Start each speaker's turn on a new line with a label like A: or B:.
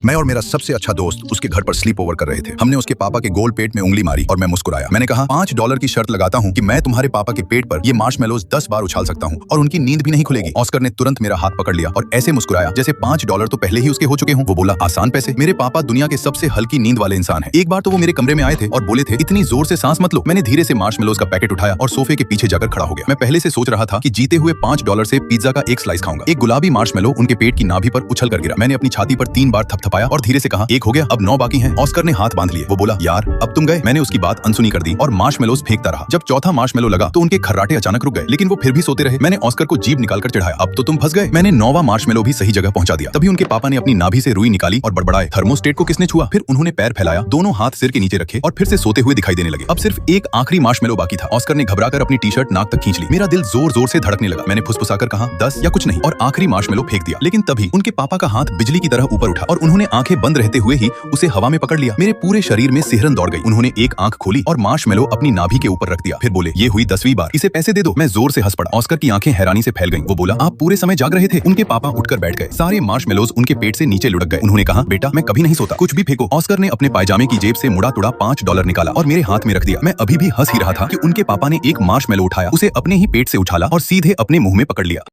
A: मैं और मेरा सबसे अच्छा दोस्त उसके घर पर स्लीप ओवर कर रहे थे। हमने उसके पापा के गोल पेट में उंगली मारी और मैं मुस्कुराया। मैंने कहा $5 की शर्त लगाता हूँ कि मैं तुम्हारे पापा के पेट पर ये मार्शमेलोज 10 बार उछाल सकता हूँ और उनकी नींद भी नहीं खुलेगी। ऑस्कर ने तुरंत मेरा हाथ पकड़ लिया और ऐसे मुस्कुराया जैसे $5 तो पहले ही उसके हो चुके हों। वो बोला, आसान पैसे। मेरे पापा दुनिया के सबसे हल्की नींद वाले इंसान है। एक बार तो वो मेरे कमरे में आए थे और बोले थे, इतनी जोर से सांस मत लो। मैंने धीरे से मार्शमेलोज का पैकेट उठाया और सोफे के पीछे जाकर खड़ा हो गया। मैं पहले से सोच रहा था कि जीते हुए $5 से पिज्जा का एक स्लाइस खाऊंगा। एक गुलाबी मार्शमेलो उनके पेट की नाभि पर उछल कर गिरा। मैंने अपनी छाती पर 3 बार थपथपाया और धीरे से कहा, एक हो गया, अब 9 बाकी हैं। ऑस्कर ने हाथ बांध लिए। वो बोला, यार अब तुम गए। मैंने उसकी बात अनसुनी कर दी और मार्शमेलोज फेंकता रहा। जब चौथा मार्शमेलो लगा तो उनके खर्राटे अचानक रुक गए, लेकिन वो फिर भी सोते रहे। मैंने ऑस्कर को जीभ निकालकर चिढ़ाया, अब तो तुम फंस गए। मैंने 9वां मार्शमेलो भी सही जगह पहुंचा दिया। तभी उनके पापा ने अपनी नाभि से रुई निकाली और बड़बड़ाए, थर्मोस्टेट को किसने छुआ? फिर उन्होंने पैर फैलाया, दोनों हाथ सिर के नीचे रखे और फिर से सोते हुए दिखाई देने लगे। अब सिर्फ एक आखिरी मार्शमेलो बाकी था। ऑस्कर ने घबराकर अपनी टी शर्ट नाक तक खींच ली। मेरा दिल जोर जोर से धड़कने लगा। मैंने फुसफुसाकर कहा, 10 या कुछ नहीं, और आखिरी मार्शमेलो फेंक दिया। लेकिन तभी उनके पापा का हाथ बिजली की तरह ऊपर उठा और उन्होंने आंखें बंद रहते हुए ही उसे हवा में पकड़ लिया। मेरे पूरे शरीर में सिहरन दौड़ गई। उन्होंने एक आंख खोली और मार्शमेलो अपनी नाभि के ऊपर रख दिया। फिर बोले, ये हुई 10वीं बार, इसे पैसे दे दो। मैं जोर से हंस पड़ा। ऑस्कर की आंखें हैरानी से फैल गईं। वो बोला, आप पूरे समय जाग रहे थे? उनके पापा उठकर बैठ गए। सारे मार्शमेलोज उनके पेट से नीचे लुढ़क गए। उन्होंने कहा, बेटा मैं कभी नहीं सोता, कुछ भी फेंको। ऑस्कर ने अपने पायजामे की जेब से मुड़ा तुड़ा $5 निकाला और मेरे हाथ में रख दिया। मैं अभी भी हंस ही रहा था कि उनके पापा ने एक मार्शमेलो उठाया, उसे अपने ही पेट से उछाला और सीधे अपने मुंह में पकड़ लिया।